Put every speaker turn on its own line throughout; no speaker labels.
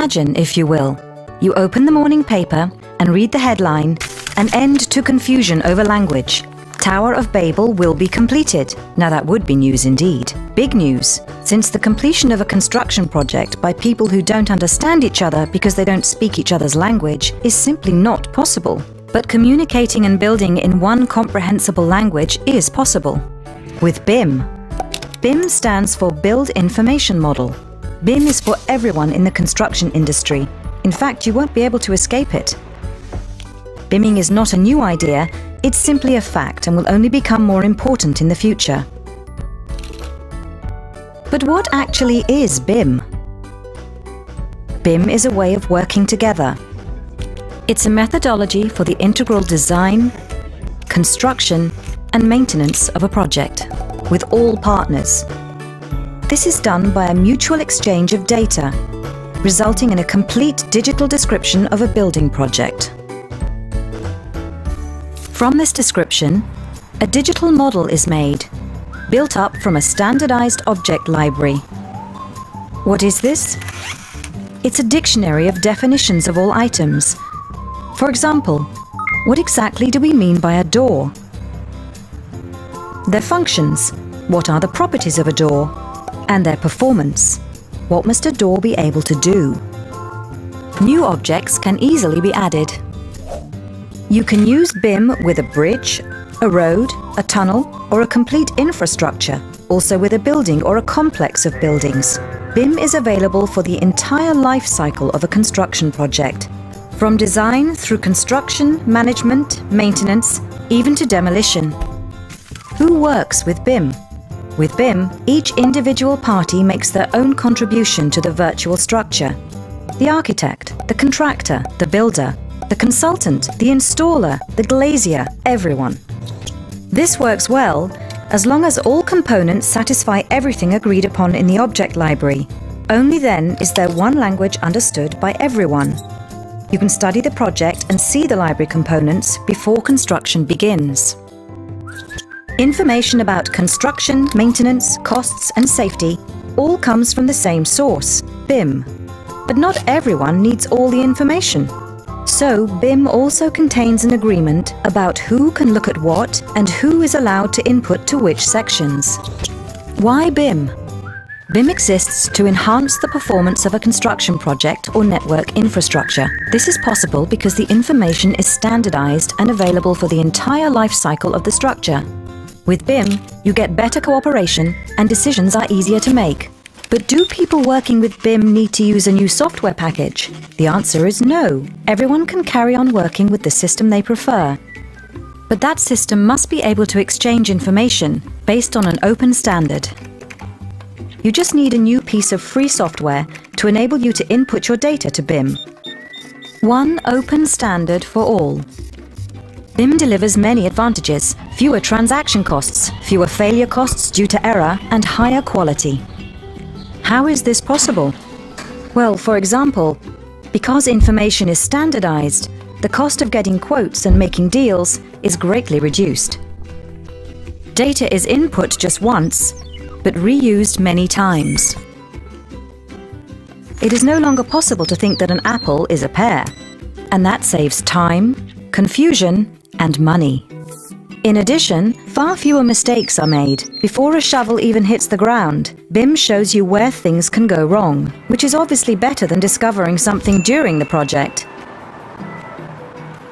Imagine, if you will, you open the morning paper and read the headline, "An end to confusion over language. Tower of Babel will be completed." Now that would be news indeed. Big news, since the completion of a construction project by people who don't understand each other because they don't speak each other's language is simply not possible. But communicating and building in one comprehensible language is possible. With BIM. BIM stands for Build Information Model. BIM is for everyone in the construction industry. In fact, you won't be able to escape it. BIMing is not a new idea, it's simply a fact and will only become more important in the future. But what actually is BIM? BIM is a way of working together. It's a methodology for the integral design, construction, and maintenance of a project, with all partners. This is done by a mutual exchange of data, resulting in a complete digital description of a building project. From this description, a digital model is made, built up from a standardized object library. What is this? It's a dictionary of definitions of all items. For example, what exactly do we mean by a door? Their functions. What are the properties of a door? And their performance. What must a door be able to do? New objects can easily be added. You can use BIM with a bridge, a road, a tunnel, or a complete infrastructure, also with a building or a complex of buildings. BIM is available for the entire life cycle of a construction project, from design through construction, management, maintenance, even to demolition. Who works with BIM? With BIM, each individual party makes their own contribution to the virtual structure. The architect, the contractor, the builder, the consultant, the installer, the glazier, everyone. This works well as long as all components satisfy everything agreed upon in the object library. Only then is there one language understood by everyone. You can study the project and see the library components before construction begins. Information about construction, maintenance, costs and safety all comes from the same source, BIM. But not everyone needs all the information. So, BIM also contains an agreement about who can look at what and who is allowed to input to which sections. Why BIM? BIM exists to enhance the performance of a construction project or network infrastructure. This is possible because the information is standardized and available for the entire life cycle of the structure. With BIM, you get better cooperation and decisions are easier to make. But do people working with BIM need to use a new software package? The answer is no. Everyone can carry on working with the system they prefer. But that system must be able to exchange information based on an open standard. You just need a new piece of free software to enable you to input your data to BIM. One open standard for all. BIM delivers many advantages: fewer transaction costs, fewer failure costs due to error, and higher quality. How is this possible? Well, for example, because information is standardized, the cost of getting quotes and making deals is greatly reduced. Data is input just once, but reused many times. It is no longer possible to think that an apple is a pear, and that saves time, confusion, and money. In addition, far fewer mistakes are made. Before a shovel even hits the ground, BIM shows you where things can go wrong, which is obviously better than discovering something during the project.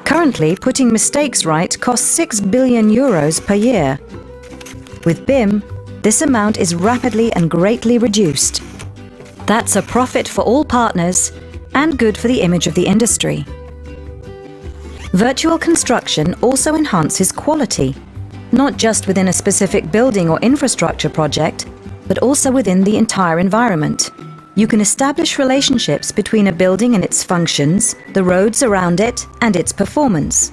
Currently, putting mistakes right costs €6 billion per year. With BIM, this amount is rapidly and greatly reduced. That's a profit for all partners and good for the image of the industry. Virtual construction also enhances quality, not just within a specific building or infrastructure project, but also within the entire environment. You can establish relationships between a building and its functions, the roads around it, and its performance.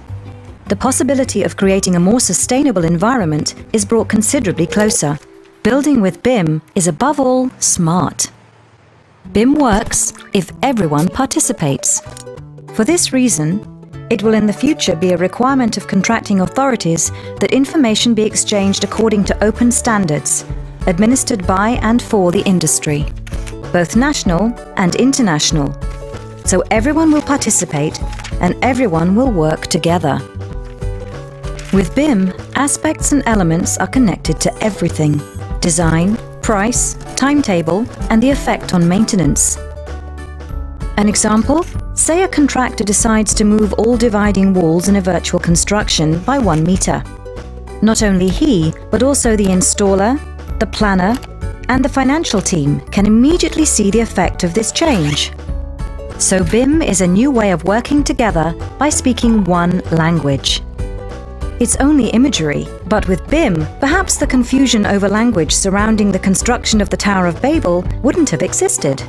The possibility of creating a more sustainable environment is brought considerably closer. Building with BIM is above all smart. BIM works if everyone participates. For this reason, it will in the future be a requirement of contracting authorities that information be exchanged according to open standards, administered by and for the industry, both national and international, so everyone will participate and everyone will work together. With BIM, aspects and elements are connected to everything: design, price, timetable, and the effect on maintenance. An example? Say a contractor decides to move all dividing walls in a virtual construction by 1 meter. Not only he, but also the installer, the planner, and the financial team can immediately see the effect of this change. So BIM is a new way of working together by speaking one language. It's only imagery, but with BIM, perhaps the confusion over language surrounding the construction of the Tower of Babel wouldn't have existed.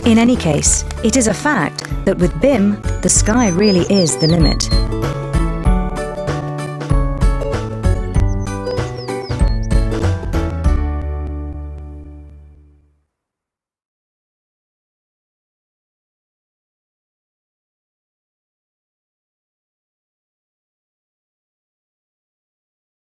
In any case, it is a fact that with BIM, the sky really is the limit.